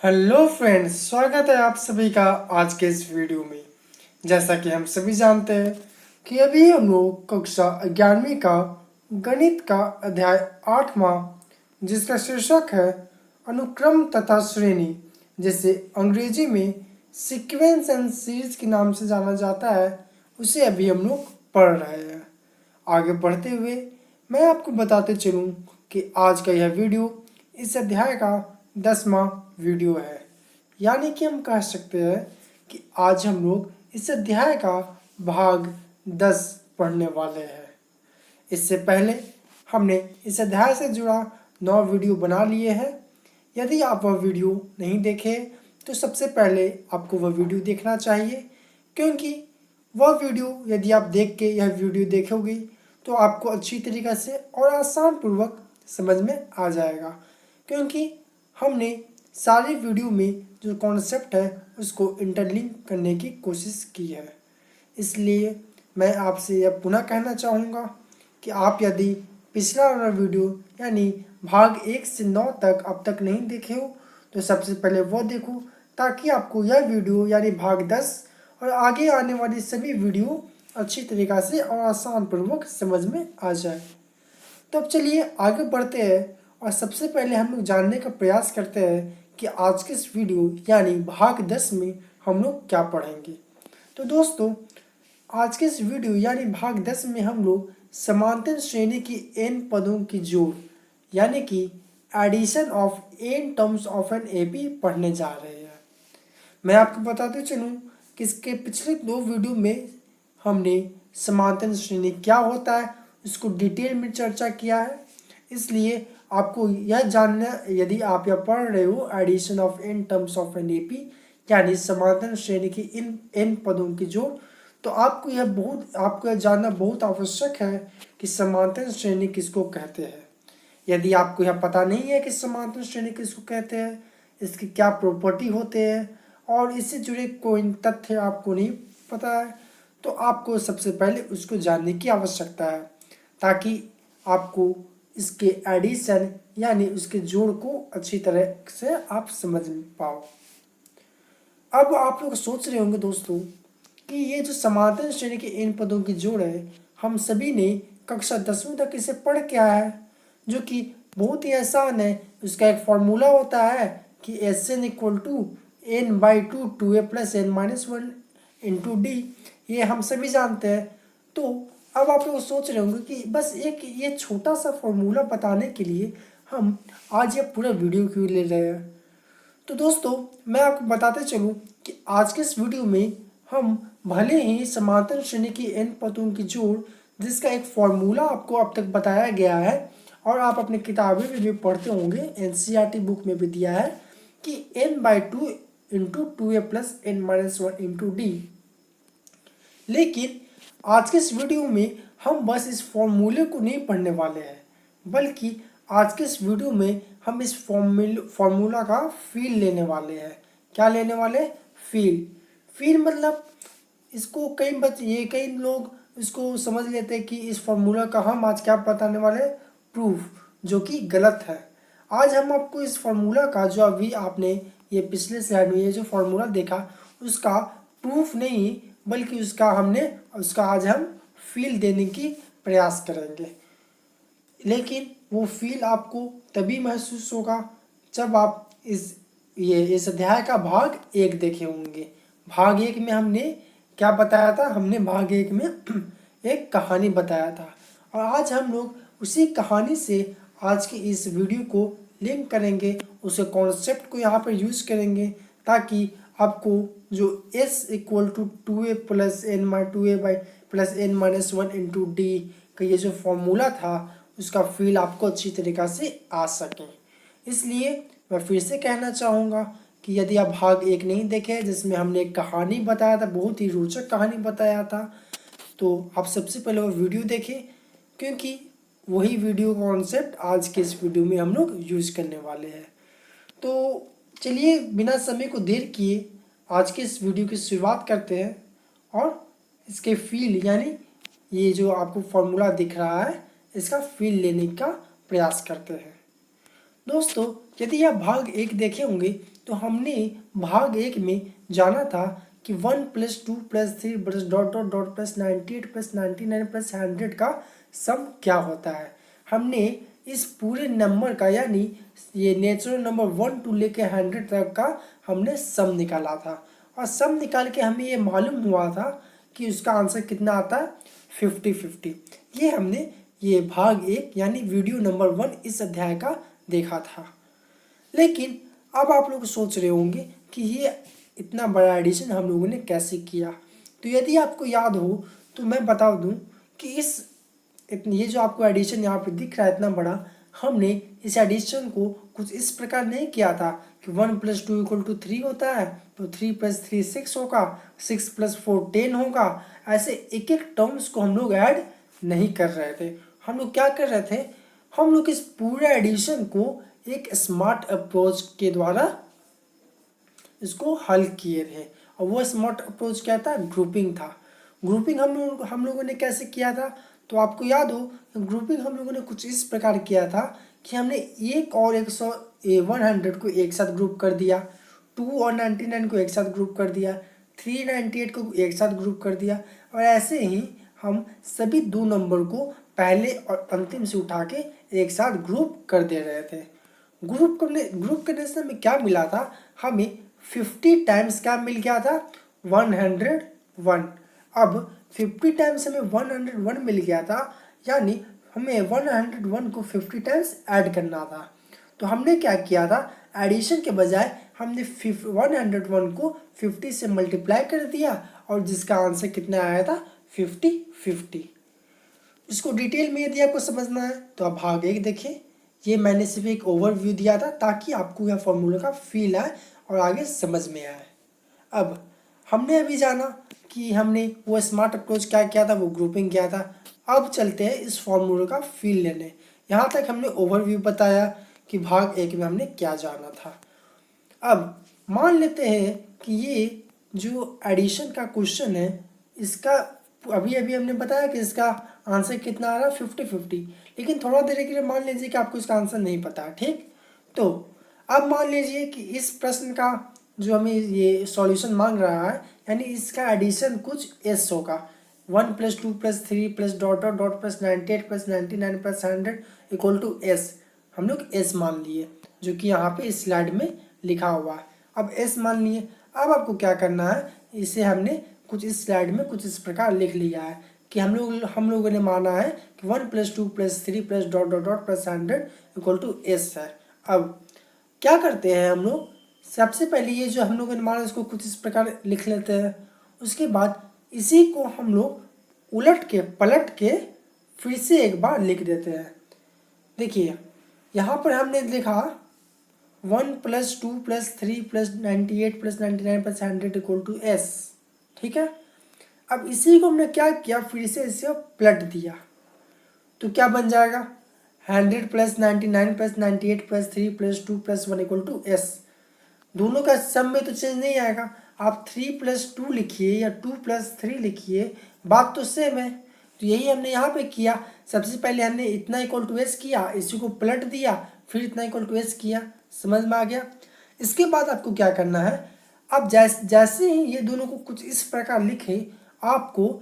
Hello friends, स्वागत है आप सभी का आज के इस वीडियो में। जैसा कि हम सभी जानते हैं कि अभी हम लोग कक्षा 11वीं का गणित का अध्याय 8वां, जिसका शीर्षक है अनुक्रम तथा श्रेणी, जिसे अंग्रेजी में सीक्वेंस एंड सीरीज के नाम से जाना जाता है, उसे अभी हम लोग पढ़ रहे हैं। आगे बढ़ते हुए मैं आपको बताते चलूं कि आज का यह वीडियो इस अध्याय का 10वां वीडियो है। यानी कि हम कह सकते हैं कि आज हम लोग इस अध्याय का भाग 10 पढ़ने वाले हैं। इससे पहले हमने इस अध्याय से जुड़ा 9 वीडियो बना लिए हैं। यदि आप वह वीडियो नहीं देखे तो सबसे पहले आपको वह वीडियो देखना चाहिए, क्योंकि वह वीडियो यदि आप देख के यह वीडियो देखोगे तो आपको अच्छी तरीक़े से और आसान पूर्वक समझ में आ जाएगा, क्योंकि हमने सारी वीडियो में जो कॉन्सेप्ट है उसको इंटरलिंक करने की कोशिश की है। इसलिए मैं आपसे यह पुनः कहना चाहूँगा कि आप यदि पिछला वाला वीडियो यानी भाग 1 से 9 तक अब तक नहीं देखे हो तो सबसे पहले वो देखो, ताकि आपको यह वीडियो यानी भाग 10 और आगे आने वाली सभी वीडियो अच्छी तरीक़ा से और आसान पूर्वक समझ में आ जाए। तो अब चलिए आगे बढ़ते हैं और सबसे पहले हम लोग जानने का प्रयास करते हैं कि आज के इस वीडियो यानी भाग 10 में हम लोग क्या पढ़ेंगे। तो दोस्तों, आज के इस वीडियो यानी भाग 10 में हम लोग समांतर श्रेणी की n पदों की जोड़ यानी कि addition of n terms of an AP पढ़ने जा रहे हैं। मैं आपको बताते चलूँ कि इसके पिछले 2 वीडियो में हमने समांतर श्रेणी क्या होता है इसको डिटेल में चर्चा किया है। इसलिए आपको यह जानना, यदि आप यह पढ़ रहे हो addition of n terms of an AP यानी समांतर श्रेणी की इन n पदों की जोड़, तो आपको यह जानना बहुत आवश्यक है कि समांतर श्रेणी किसको कहते हैं। यदि आपको यह पता नहीं है कि समांतर श्रेणी किसको कहते हैं, इसके क्या प्रॉपर्टी होते हैं और इससे जुड़े कोई तथ्य आपको नहीं पता है, तो आपको सबसे पहले उसको जानने की आवश्यकता है, ताकि आपको इसके एडिशन यानी उसके जोड़ को अच्छी तरह से आप समझ पाओ। अब आप लोग सोच रहे होंगे दोस्तों कि ये जो समांतर श्रेणी के इन पदों की जोड़ है, हम सभी ने कक्षा 10वीं तक इसे पढ़ के आया है, जो कि बहुत ही आसान है। उसका एक फॉर्मूला होता है कि s n equal to n by two two a plus n minus one into d, ये हम सभी जानते हैं। तो अब आप लोग सोच रहे होंगे कि बस एक ये छोटा सा फॉर्मूला बताने के लिए हम आज ये पूरा वीडियो क्यों ले रहे हैं। तो दोस्तों, मैं आपको बताते चलूँ कि आज के इस वीडियो में हम भले ही समांतर श्रेणी की n पदों की जोड़, जिसका एक फॉर्मूला आपको अब तक बताया गया है और आप अपनी किताबें में भी पढ़ते होंगे, NCERT बुक में भी दिया है कि n by two into two a plus n minus one into d. लेकिन आज के इस वीडियो में हम बस इस फॉर्मूले को नहीं पढ़ने वाले हैं, बल्कि आज के इस वीडियो में हम इस फॉर्मूला का फील लेने वाले हैं। क्या लेने वाले? फील मतलब इसको कई लोग इसको समझ लेते हैं कि इस फॉर्मूला का हम आज क्या बताने वाले, प्रूफ, जो कि गलत है। आज हम आपको इस फॉर्मूला का, जो अभी आपने ये पिछले स्लाइड में ये जो फॉर्मूला देखा, उसका प्रूफ नहीं बल्कि उसका आज हम फील देने की प्रयास करेंगे। लेकिन वो फील आपको तभी महसूस होगा जब आप इस अध्याय का भाग 1 देखे होंगे। भाग 1 में हमने क्या बताया था? हमने भाग 1 में एक कहानी बताया था, और आज हम लोग उसी कहानी से आज की इस वीडियो को लिंक करेंगे, उसे कॉन्सेप्ट को यहाँ पर यूज करेंगे, ताकि आपको जो s equal to two a plus n two a by plus n minus one into d का ये जो फॉर्मूला था उसका फील आपको अच्छी तरीक़ा से आ सके। इसलिए मैं फिर से कहना चाहूँगा कि यदि आप भाग 1 नहीं देखे, जिसमें हमने एक कहानी बताया था, बहुत ही रोचक कहानी बताया था, तो आप सबसे पहले वो वीडियो देखें, क्योंकि वही वीडियो कॉन्सेप्ट आज के इस वीडियो में हम लोग यूज़ करने वाले हैं। तो चलिए बिना समय को देर किए आज के इस वीडियो की शुरुआत करते हैं और इसके फील यानी ये जो आपको फॉर्मूला दिख रहा है इसका फील लेने का प्रयास करते हैं। दोस्तों, यदि आप भाग 1 देखे होंगे तो हमने भाग 1 में जाना था कि 1 plus 2 plus 3 plus dot dot dot plus 98 plus 99 plus 100 का सम क्या होता है। हमने इस पूरे नंबर का यानी ये नेचुरल नंबर 1 टू लेके 100 तक का हमने सम निकाला था और सम निकाल के हमें ये मालूम हुआ था कि उसका आंसर कितना आता है 50-50। ये हमने ये भाग 1 यानी वीडियो नंबर 1 इस अध्याय का देखा था। लेकिन अब आप लोग सोच रहे होंगे कि ये इतना बड़ा एडिशन हम लोगों ने कैसे किया। तो यदि आपको याद हो तो मैं बता दूं कि ये जो आपको एडिशन यहाँ पे दिख रहा है इतना बड़ा, हमने इस एडिशन को कुछ इस प्रकार नहीं किया था कि 1 प्लस 2 इक्वल टू 3 होता है तो 3 प्लस 3 6 होगा, 6 प्लस 4 10 होगा। ऐसे एक एक टर्म्स को हम लोग ऐड नहीं कर रहे थे। हम लोग क्या कर रहे थे, हम लोग इस पूरे एडिशन को एक स्मार्ट अप्रोच के द्वारा इसको हल किए थे। और वो स्मार्ट अप्रोच क्या था, ग्रुपिंग था। ग्रुपिंग हम लोगों ने कैसे किया था, तो आपको याद हो ग्रुपिंग हम लोगों ने कुछ इस प्रकार किया था कि हमने 1 और 100 को एक साथ ग्रुप कर दिया, 2 और 99 को एक साथ ग्रुप कर दिया, 398 को एक साथ ग्रुप कर दिया। और ऐसे ही हम सभी दो नंबर को पहले और अंतिम से उठा के एक साथ ग्रुप कर दे रहे थे। ग्रुप करने से हमें क्या मिला था, हमें 50 टाइम्स क्या मिल गया था, 101। अब 50 टाइम्स हमें 101 मिल गया था, यानी हमें 101 को 50 टाइम्स ऐड करना था। तो हमने क्या किया था, एडिशन के बजाय हमने 101 को 50 से मल्टीप्लाई कर दिया और जिसका आंसर कितना आया था 50-50। इसको डिटेल में यदि आपको समझना है तो आप भाग 1 देखिए। ये मैंने सिर्फ एक ओवरव्यू दिया था ताकि आपको यह फॉर्मूला का फील आए और आगे समझ में आए। अब हमने अभी जाना कि हमने वो स्मार्ट अप्रोच क्या किया था, वो ग्रुपिंग किया था। अब चलते हैं इस फॉर्मूले का फील लेने। यहाँ तक हमने ओवरव्यू बताया कि भाग 1 में हमने क्या जाना था। अब मान लेते हैं कि ये जो एडिशन का क्वेश्चन है, इसका अभी अभी हमने बताया कि इसका आंसर कितना आ रहा है 50-50। लेकिन थोड़ा देर के लिए मान लीजिए कि आपको इसका आंसर नहीं पता, ठीक। तो अब मान लीजिए कि इस प्रश्न का जो हमें ये सॉल्यूशन मांग रहा है, यानी इसका एडिशन कुछ एस होगा, 1 plus 2 plus 3 plus dot dot dot plus 98 plus 99 plus 100 equal to s. हम लोग एस मान लिए जो कि यहाँ पे इस स्लाइड में लिखा हुआ है। अब एस मान लिए, अब आपको क्या करना है, इसे हमने कुछ इस स्लाइड में कुछ इस प्रकार लिख लिया है कि हम लोगों ने माना है कि 1 plus 2 plus 3 plus dot dot dot plus 100 equal to s है। अब क्या करते हैं हम लोग, सबसे पहले ये जो हम लोगों ने माना इसको कुछ इस प्रकार लिख लेते हैं। उसके बाद इसी को हम लोग उलट के पलट के फिर से एक बार लिख देते हैं। देखिए यहाँ पर हमने लिखा 1 plus 2 plus 3 plus 98 plus 99 plus 100 equal to s, ठीक है। अब इसी को हमने क्या किया, फिर से इसे पलट दिया तो क्या बन जाएगा, 100 plus 99 plus 98 plus 3 plus 2 plus 1 equal to s. दोनों का सम में तो चेंज नहीं आएगा, आप 3 प्लस 2 लिखिए या 2 प्लस 3 लिखिए, बात तो सेम है। तो यही हमने यहाँ पे किया, सबसे पहले हमने इतना इक्वल टू एस किया, इसी को पलट दिया, फिर इतना इक्वल टू एस किया, समझ में आ गया। इसके बाद आपको क्या करना है, अब जैसे ही ये दोनों को कुछ इस प्रकार लिखे, आपको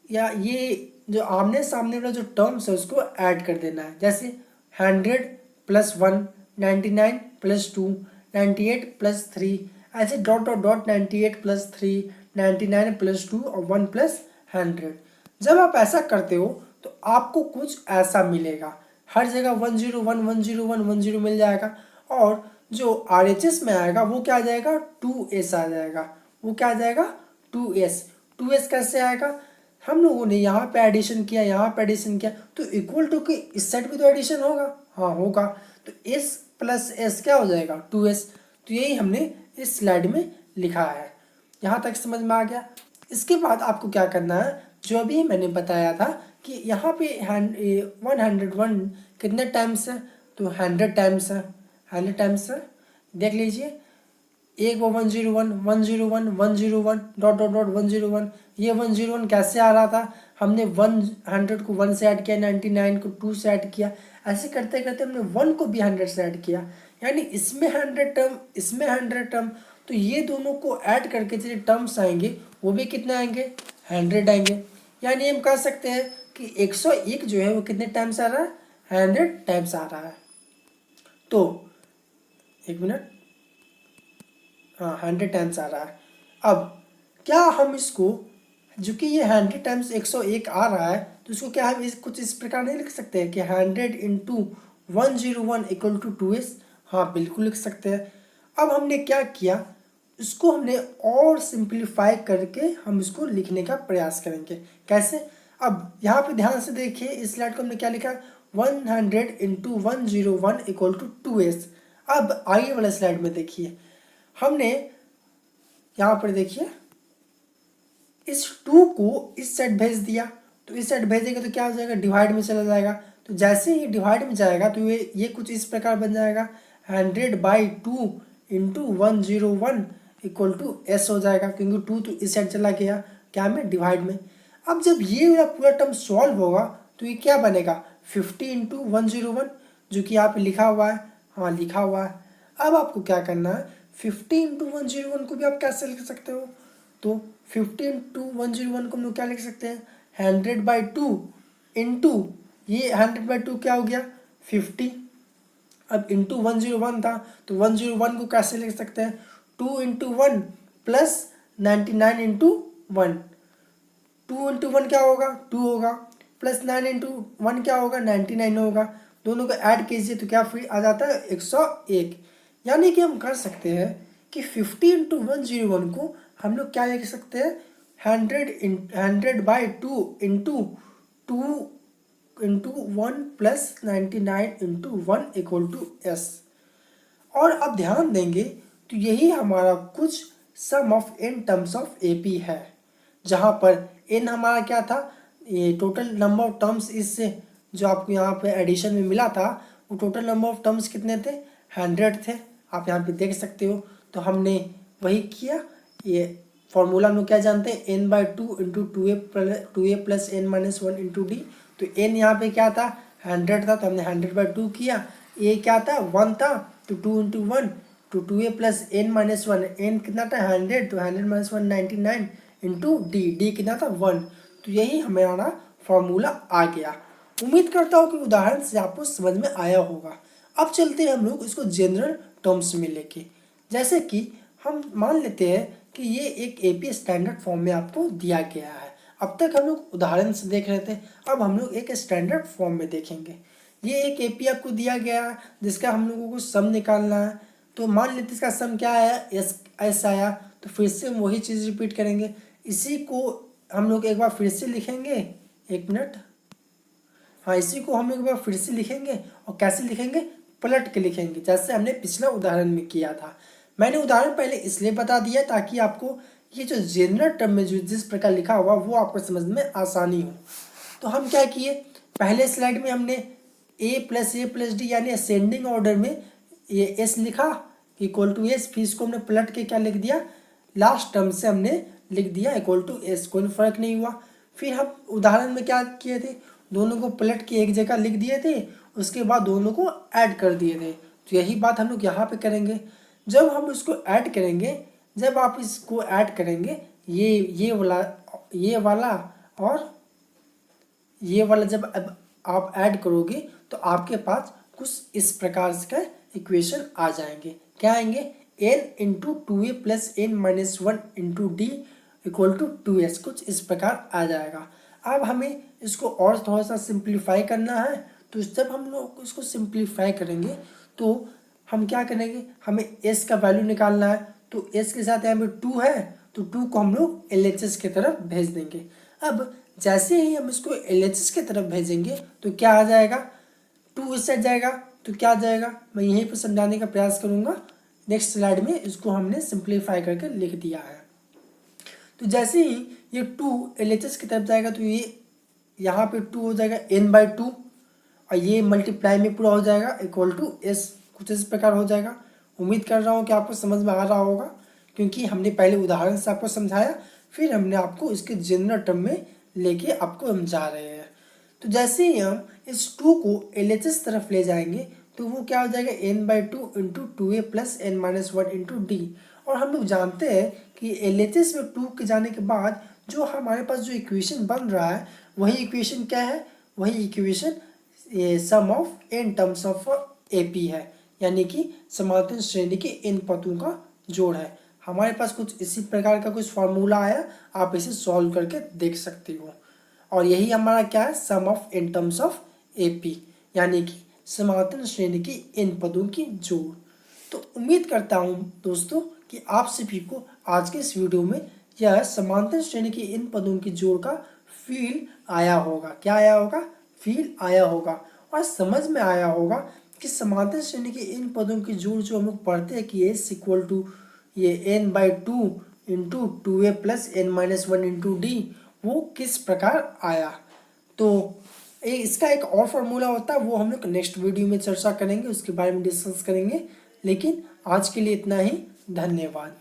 या ये जो आमने सामने वाला जो टर्म्स है उसको ऐड कर देना है। जैसे 100 प्लस 1, 99 प्लस 2, 98 प्लस 3, ऐसे dot dot dot 98 plus 3, 99 plus 2 और 1 प्लस 100। जब आप ऐसा करते हो तो आपको कुछ ऐसा मिलेगा, हर जगह 101 101 10 मिल जाएगा। और जो RHS में आएगा वो क्या आ जाएगा, 2s आ जाएगा। वो क्या आ जाएगा, 2s। 2s कैसे आएगा, हम लोगों ने यहाँ पे एडिशन किया, यहाँ पे एडिशन किया, तो इक्वल टू के इस साइड भी तो एडिशन होगा, हाँ होगा। तो s प्लस एस क्या हो जाएगा, 2s। तो यही हमने इस स्लाइड में लिखा है। यहाँ तक समझ में आ गया। इसके बाद आपको क्या करना है, जो अभी मैंने बताया था कि यहाँ पे 101 कितने टाइम्स है, तो 100 टाइम्स है, 100 टाइम्स है। देख लीजिए, एक वो 101 101 101 डॉट डॉट डॉट 101। ये 101 कैसे आ रहा था, हमने 100 को 1 से ऐड किया, 99 को 2 से ऐड किया, ऐसे करते करते हमने 1 को भी 100 से ऐड किया, यानी इसमें 100 टर्म, इसमें 100 टर्म, तो ये दोनों को ऐड करके जो टर्म्स आएंगे वो भी कितने आएंगे, 100 आएंगे। यानी हम कह सकते हैं कि 101 जो है वो कितने टाइम्स आ रहा है, 100 टाइम्स आ रहा है। तो एक मिनट, हाँ 100 टाइम्स आ रहा है। अब क्या हम इसको, जो कि ये 100 टाइम्स 101 आ रहा है, तो इसको क्या हम कुछ इस प्रकार नहीं लिख सकते हैं कि 100 इंटू 101 इक्वल टू 2s? हाँ बिल्कुल लिख सकते हैं। अब हमने क्या किया, इसको हमने और सिंप्लीफाई करके हम इसको लिखने का प्रयास करेंगे। कैसे? अब यहाँ पे ध्यान से देखिए, इस स्लाइड को हमने क्या लिखा, 100 इंटू 101 इक्वल टू 2s। अब आगे वाले स्लाइड में देखिए, हमने यहाँ पर देखिए इस 2 को इस साइड भेज दिया, तो इस साइड भेजेंगे तो क्या हो जाएगा, डिवाइड में चला जाएगा। तो जैसे ही डिवाइड में जाएगा तो ये कुछ इस प्रकार बन जाएगा, 100/2 इंटू 101 इक्वल टू s हो जाएगा, क्योंकि 2 तो इस साइड चला गया क्या में, डिवाइड में। अब जब ये वाला पूरा टर्म सॉल्व होगा तो ये क्या बनेगा, 50 इंटू 101, जो कि यहाँ पे लिखा हुआ है, हाँ लिखा हुआ है। अब आपको क्या करना है, 50 इंटू 101 को भी आप कैसे लिख सकते हो, तो 50 इंटू 101 को हम लोग क्या लिख सकते हैं, 100/2 इंटू ये 100/2 क्या हो गया, 50। अब इंटू 101 था, तो 101 को कैसे लिख सकते हैं, 2 इंटू 1 प्लस 99 इंटू 1। 2 इंटू 1 क्या होगा, 2 होगा, प्लस 9 इंटू 1 क्या होगा, 99 होगा। दोनों को ऐड कीजिए तो क्या फिर आ जाता है, 101। यानी कि हम कर सकते हैं कि 50 इंटू 101 को हम लोग क्या लिख सकते हैं, 100/2 into 2 into 1 plus 99 into 1 equal to s। और अब ध्यान देंगे तो यही हमारा कुछ sum of n terms of AP है, जहाँ पर n हमारा क्या था, ये टोटल नंबर ऑफ टर्म्स, इससे जो आपको यहाँ पे एडिशन में मिला था, वो टोटल नंबर ऑफ टर्म्स कितने थे, 100 थे। आप यहाँ पे देख सकते हो। तो हमने वही किया, ये फॉर्मूला में क्या जानते हैं, n/2 into 2a plus n-1 into D. तो n यहाँ पे क्या था, 100 था, तो हमने 100/2 किया। a क्या था, 1 था, तो 2 इंटू 1 तो 2a प्लस n-1, n कितना था, 100, तो 100 - 1 99 इंटू डी कितना था, 1। तो यही हमारा फॉर्मूला आ गया। उम्मीद करता हूँ कि उदाहरण से आपको समझ में आया होगा। अब चलते हैं हम लोग इसको जनरल टर्म्स में लेके। जैसे कि हम मान लेते हैं कि ये एक AP स्टैंडर्ड फॉर्म में आपको दिया गया है। अब तक हम लोग उदाहरण से देख रहे थे, अब हम लोग एक स्टैंडर्ड फॉर्म में देखेंगे। ये एक AP आपको दिया गया है जिसका हम लोगों को सम निकालना है। तो मान लेते इसका सम क्या आया, एस आया, तो फिर से हम वही चीज़ रिपीट करेंगे। इसी को हम लोग एक बार फिर से लिखेंगे, एक मिनट, हाँ इसी को हम लोग एक बार फिर से लिखेंगे। और कैसे लिखेंगे, पलट के लिखेंगे, जैसे हमने पिछला उदाहरण में किया था। मैंने उदाहरण पहले इसलिए बता दिया ताकि आपको ये जो जनरल टर्म में जो जिस प्रकार लिखा हुआ वो आपको समझ में आसानी हो। तो हम क्या किए, पहले स्लाइड में हमने a+a+d यानी असेंडिंग ऑर्डर में ये s लिखा इक्वल टू s, फिर इसको हमने पलट के क्या लिख दिया, लास्ट टर्म से हमने लिख दिया इक्वल टू s, कोई फर्क नहीं हुआ। फिर हम उदाहरण में क्या किए थे, दोनों को पलट के एक जगह लिख दिए थे, उसके बाद दोनों को ऐड कर दिए थे। तो यही बात हम लोग यहाँ पे करेंगे। जब हम इसको ऐड करेंगे, जब आप इसको ऐड करेंगे, ये वाला और ये वाला जब अब आप ऐड करोगे तो आपके पास कुछ इस प्रकार का इक्वेशन आ जाएंगे। क्या आएंगे, n into 2a plus n-1 into d equal to 2s, कुछ इस प्रकार आ जाएगा। अब हमें इसको और थोड़ा सा सिंप्लीफाई करना है। तो जब हम लोग इसको सिंप्लीफाई करेंगे तो हम क्या करेंगे, हमें s का वैल्यू निकालना है। तो s के साथ यहाँ पे 2 है, तो 2 को हम लोग LHS की तरफ भेज देंगे। अब जैसे ही हम इसको LHS की तरफ भेजेंगे तो क्या आ जाएगा, 2 इस साइड जाएगा तो क्या आ जाएगा, मैं यहीं पर समझाने का प्रयास करूँगा। नेक्स्ट स्लाइड में इसको हमने सिंप्लीफाई करके लिख दिया है। तो जैसे ही ये 2 LHS की तरफ जाएगा तो ये यहाँ पे 2 हो जाएगा n/2, और ये मल्टीप्लाई में पूरा हो जाएगा इक्वल टू s, कुछ इस प्रकार हो जाएगा। उम्मीद कर रहा हूँ कि आपको समझ में आ रहा होगा, क्योंकि हमने पहले उदाहरण से आपको समझाया, फिर हमने आपको इसके जनरल टर्म में लेके आपको समझा रहे हैं। तो जैसे ही हम इस 2 को LHS तरफ ले जाएंगे तो वो क्या हो जाएगा n/2 into 2a plus n-1 into D. और हम लोग जानते हैं कि LHS में 2 के जाने के बाद जो हमारे पास जो इक्वेशन बन रहा है वही इक्वेशन क्या है, वही equation some of n terms of AP है, यानी कि समांतर श्रेणी के इन पदों का जोड़ है। हमारे पास कुछ इसी प्रकार का कुछ फॉर्मूला आया, आप इसे सॉल्व करके देख सकते हो। और यही हमारा क्या है, sum of n terms of AP, यानी कि समांतर श्रेणी की इन पदों की जोड़। तो उम्मीद करता हूँ दोस्तों कि आप सभी को आज के इस वीडियो में यह समांतर श्रेणी की इन पदों की जोड़ का फील आया होगा। क्या आया होगा, फील आया होगा, और समझ में आया होगा कि समांतर श्रेणी के इन पदों की जोड़ जो हम लोग पढ़ते हैं कि s इक्वल टू ये n/2 into 2a plus n-1 into D, वो किस प्रकार आया। तो इसका एक और फार्मूला होता है, वो हम लोग नेक्स्ट वीडियो में चर्चा करेंगे, उसके बारे में डिस्कस करेंगे। लेकिन आज के लिए इतना ही, धन्यवाद।